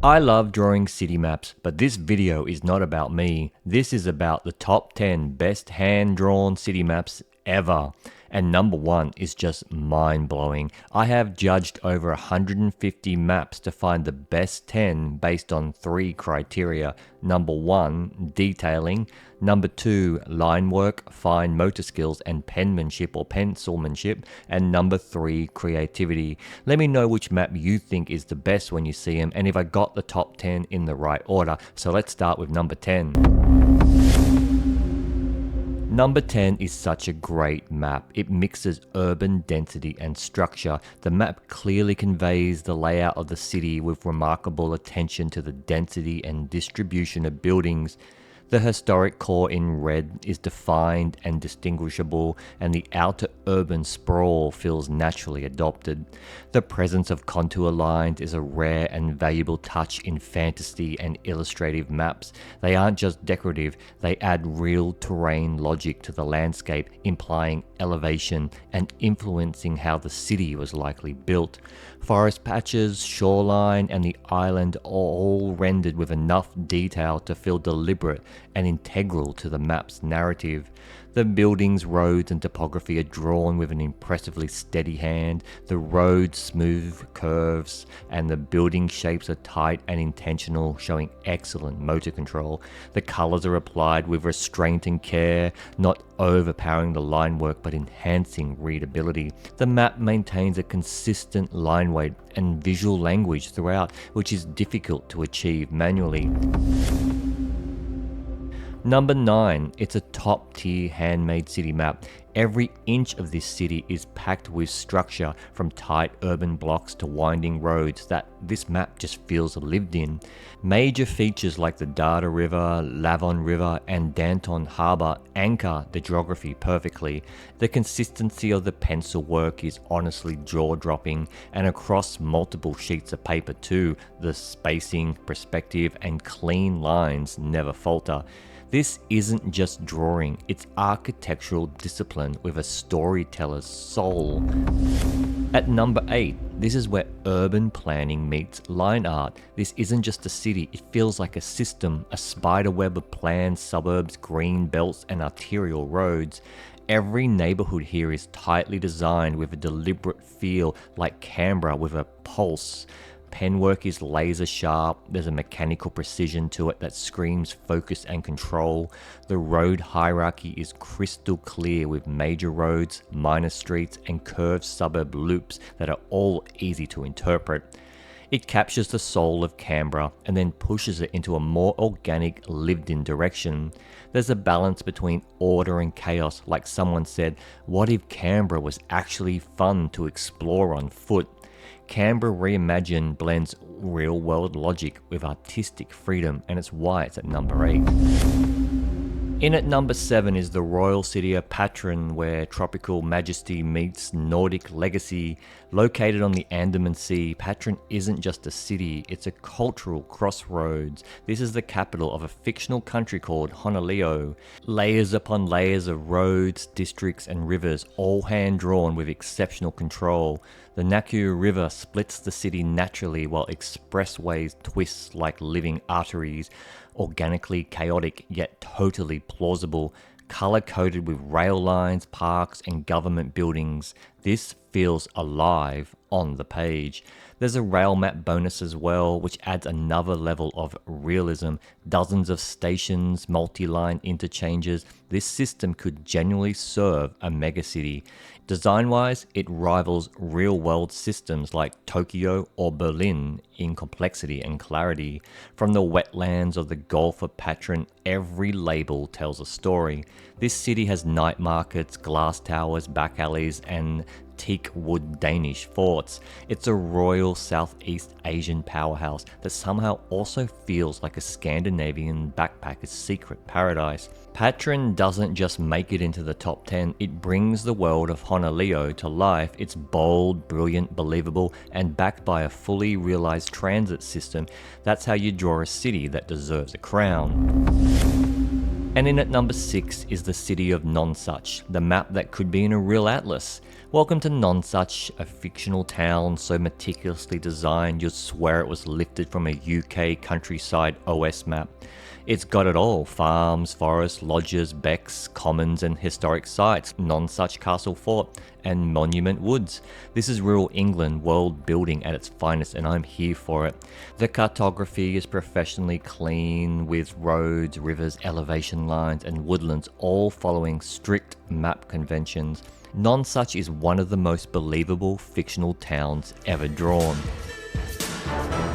I love drawing city maps, but this video is not about me. This is about the top 10 best hand-drawn city maps ever. And number 1 is just mind-blowing. I have judged over 150 maps to find the best 10 based on 3 criteria. Number 1, detailing. Number 2, line work, fine motor skills and penmanship or pencilmanship. And number 3, creativity. Let me know which map you think is the best when you see them and if I got the top 10 in the right order. So let's start with number 10. Number 10 is such a great map. It mixes urban density and structure. The map clearly conveys the layout of the city with remarkable attention to the density and distribution of buildings. The historic core in red is defined and distinguishable, and the outer urban sprawl feels naturally adopted. The presence of contour lines is a rare and valuable touch in fantasy and illustrative maps. They aren't just decorative, they add real terrain logic to the landscape, implying elevation and influencing how the city was likely built. Forest patches, shoreline, and the island are all rendered with enough detail to feel deliberate and integral to the map's narrative. The buildings, roads, and topography are drawn with an impressively steady hand. The roads smooth curves, and the building shapes are tight and intentional, showing excellent motor control. The colors are applied with restraint and care, not overpowering the line work but enhancing readability. The map maintains a consistent line weight and visual language throughout, which is difficult to achieve manually. Number 9, it's a top-tier handmade city map. Every inch of this city is packed with structure, from tight urban blocks to winding roads that this map just feels lived in. Major features like the Data River, Lavon River, and Danton Harbour anchor the geography perfectly. The consistency of the pencil work is honestly jaw-dropping, and across multiple sheets of paper too, the spacing, perspective, and clean lines never falter. This isn't just drawing, it's architectural discipline with a storyteller's soul. At number 8, this is where urban planning meets line art. This isn't just a city, it feels like a system, a spiderweb of planned suburbs, green belts, and arterial roads. Every neighborhood here is tightly designed with a deliberate feel, like Canberra with a pulse. Penwork is laser sharp, there's a mechanical precision to it that screams focus and control. The road hierarchy is crystal clear with major roads, minor streets, and curved suburb loops that are all easy to interpret. It captures the soul of Canberra and then pushes it into a more organic, lived-in direction. There's a balance between order and chaos, like someone said, what if Canberra was actually fun to explore on foot? Canberra Reimagined blends real-world logic with artistic freedom, and it's why it's at number 8. In at number 7 is the royal city of Patron, where tropical majesty meets Nordic legacy. Located on the Andaman Sea, Patron isn't just a city, it's a cultural crossroads. This is the capital of a fictional country called Honolulu. Layers upon layers of roads, districts, and rivers, all hand-drawn with exceptional control. The Nakuru River splits the city naturally while expressways twist like living arteries. Organically chaotic yet totally plausible, color-coded with rail lines, parks, and government buildings. This feels alive on the page. There's a rail map bonus as well, which adds another level of realism. Dozens of stations, multi-line interchanges. This system could genuinely serve a megacity. Design-wise, it rivals real-world systems like Tokyo or Berlin in complexity and clarity. From the wetlands of the Gulf of Patron, every label tells a story. This city has night markets, glass towers, back alleys, and teak wood Danish forts. It's a royal Southeast Asian powerhouse that somehow also feels like a Scandinavian backpacker's secret paradise. Patron doesn't just make it into the top 10, it brings the world of Honolulu to life. It's bold, brilliant, believable, and backed by a fully realized transit system. That's how you draw a city that deserves a crown. And in at number 6 is the city of Nonsuch, the map that could be in a real atlas. Welcome to Nonsuch, a fictional town so meticulously designed you'd swear it was lifted from a UK countryside OS map. It's got it all: farms, forests, lodges, becks, commons and historic sites, Nonsuch Castle Fort and Monument Woods. This is rural England world building at its finest, and I'm here for it. The cartography is professionally clean, with roads, rivers, elevation lines and woodlands all following strict map conventions. Nonsuch is one of the most believable fictional towns ever drawn.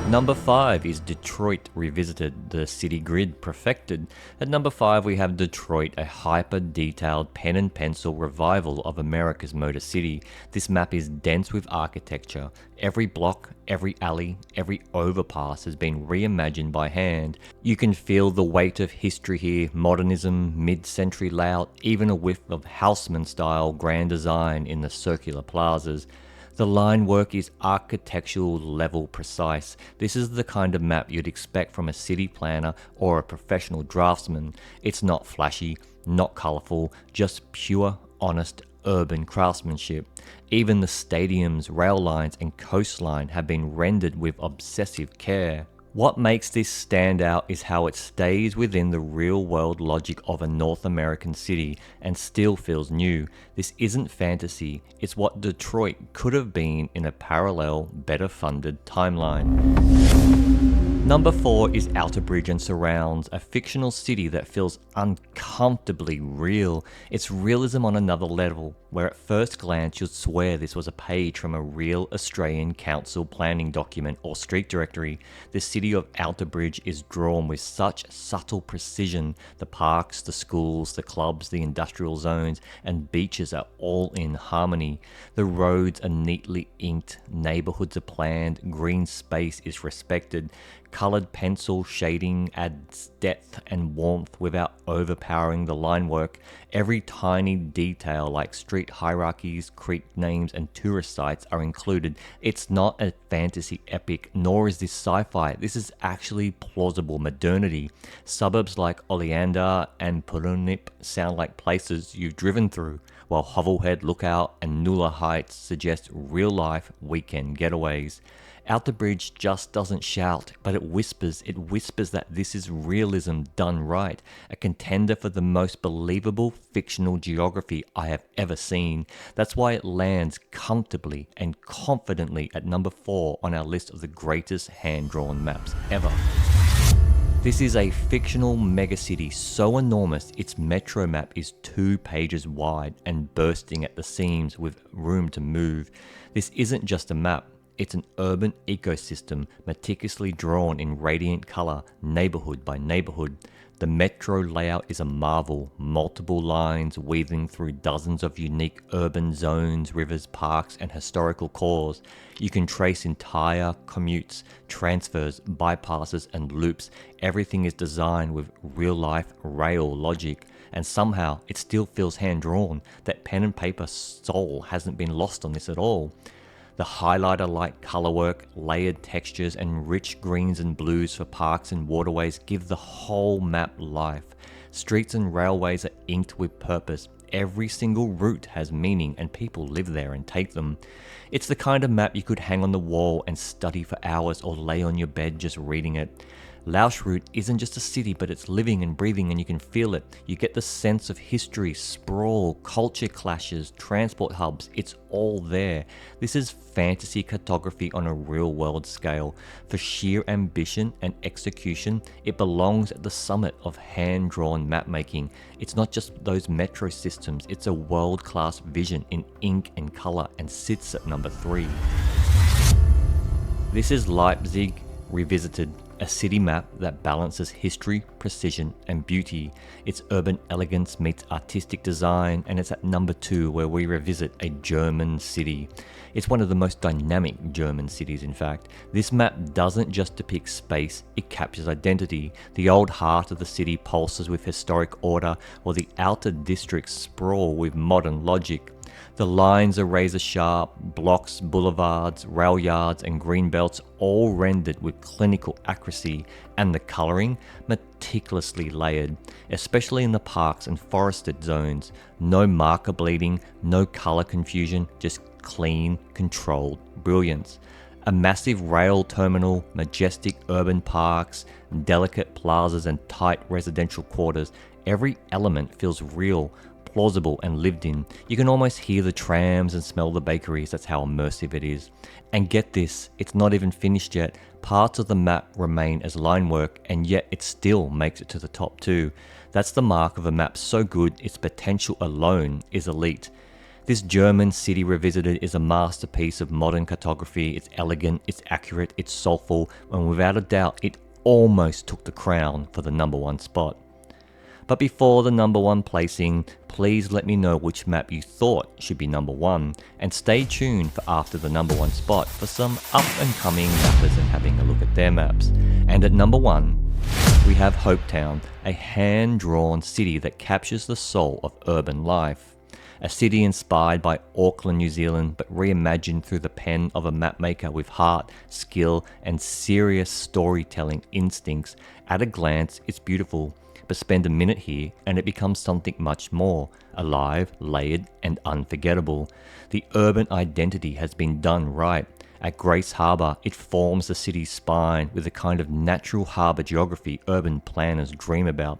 Number 5 is Detroit Revisited, the city grid perfected. At number 5 we have Detroit, a hyper-detailed pen and pencil revival of America's Motor City. This map is dense with architecture. Every block, every alley, every overpass has been reimagined by hand. You can feel the weight of history here: modernism, mid-century layout, even a whiff of Haussmann-style grand design in the circular plazas. The line work is architectural level precise. This is the kind of map you'd expect from a city planner or a professional draftsman. It's not flashy, not colourful, just pure, honest, urban craftsmanship. Even the stadiums, rail lines and coastline have been rendered with obsessive care. What makes this stand out is how it stays within the real-world logic of a North American city and still feels new. This isn't fantasy, it's what Detroit could have been in a parallel, better-funded timeline. Number 4 is Outerbridge and Surrounds, a fictional city that feels uncomfortably real. It's realism on another level, where at first glance you'd swear this was a page from a real Australian council planning document or street directory. The city of Outerbridge is drawn with such subtle precision. The parks, the schools, the clubs, the industrial zones and beaches are all in harmony. The roads are neatly inked, neighbourhoods are planned, green space is respected. Coloured pencil shading adds depth and warmth without overpowering the line work. Every tiny detail like street hierarchies, creek names and tourist sites are included. It's not a fantasy epic, nor is this sci-fi. This is actually plausible modernity. Suburbs like Oleander and Purunip sound like places you've driven through, while Hovelhead Lookout and Nulla Heights suggest real-life weekend getaways. Outerbridge just doesn't shout, but it whispers that this is realism done right, a contender for the most believable fictional geography I have ever seen. That's why it lands comfortably and confidently at number 4 on our list of the greatest hand-drawn maps ever. This is a fictional megacity so enormous its metro map is 2 pages wide and bursting at the seams with room to move. This isn't just a map. It's an urban ecosystem meticulously drawn in radiant colour, neighbourhood by neighbourhood. The metro layout is a marvel, multiple lines weaving through dozens of unique urban zones, rivers, parks and historical cores. You can trace entire commutes, transfers, bypasses and loops. Everything is designed with real-life rail logic, and somehow it still feels hand-drawn. That pen and paper soul hasn't been lost on this at all. The highlighter-like colour work, layered textures and rich greens and blues for parks and waterways give the whole map life. Streets and railways are inked with purpose. Every single route has meaning and people live there and take them. It's the kind of map you could hang on the wall and study for hours or lay on your bed just reading it. Lausch Route isn't just a city, but it's living and breathing and you can feel it. You get the sense of history, sprawl, culture clashes, transport hubs. It's all there. This is fantasy cartography on a real world scale. For sheer ambition and execution, it belongs at the summit of hand-drawn map making. It's not just those metro systems, it's a world-class vision in ink and colour and sits at number 3. This is Leipzig Revisited, a city map that balances history, precision and beauty. Its urban elegance meets artistic design, and it's at number 2 where we revisit a German city. It's one of the most dynamic German cities in fact. This map doesn't just depict space, it captures identity. The old heart of the city pulses with historic order, while the outer districts sprawl with modern logic. The lines are razor sharp, blocks, boulevards, rail yards and green belts all rendered with clinical accuracy, and the colouring meticulously layered, especially in the parks and forested zones. No marker bleeding, no colour confusion, just clean, controlled brilliance. A massive rail terminal, majestic urban parks, delicate plazas and tight residential quarters. Every element feels real, plausible and lived in. You can almost hear the trams and smell the bakeries. That's how immersive it is. And get this, it's not even finished yet. Parts of the map remain as line work, and yet it still makes it to the top 2. That's the mark of a map so good its potential alone is elite. This German city revisited is a masterpiece of modern cartography. It's elegant, it's accurate, it's soulful, and without a doubt, it almost took the crown for the #1 spot. But before the #1 placing, please let me know which map you thought should be #1, and stay tuned for after the #1 spot for some up-and-coming mappers and having a look at their maps. And at #1, we have Hopetown, a hand-drawn city that captures the soul of urban life. A city inspired by Auckland, New Zealand, but reimagined through the pen of a mapmaker with heart, skill, and serious storytelling instincts. At a glance, it's beautiful, but spend a minute here and it becomes something much more, alive, layered, and unforgettable. The urban identity has been done right. At Grace Harbour, it forms the city's spine with the kind of natural harbour geography urban planners dream about.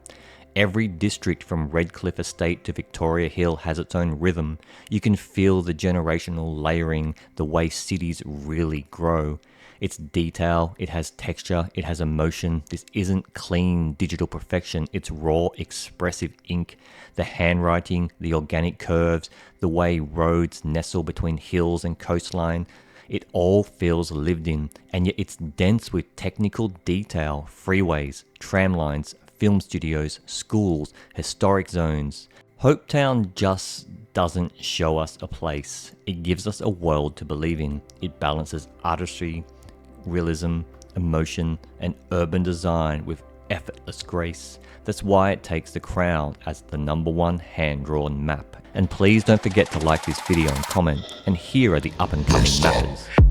Every district from Redcliffe Estate to Victoria Hill has its own rhythm. You can feel the generational layering, the way cities really grow. It's detail, it has texture, it has emotion. This isn't clean digital perfection, it's raw, expressive ink. The handwriting, the organic curves, the way roads nestle between hills and coastline. It all feels lived in, and yet it's dense with technical detail, freeways, tram lines, film studios, schools, historic zones. Hopetown just doesn't show us a place. It gives us a world to believe in. It balances artistry, realism, emotion, and urban design with effortless grace. That's why it takes the crown as the #1 hand-drawn map. And please don't forget to like this video and comment. And here are the up-and-coming mappers.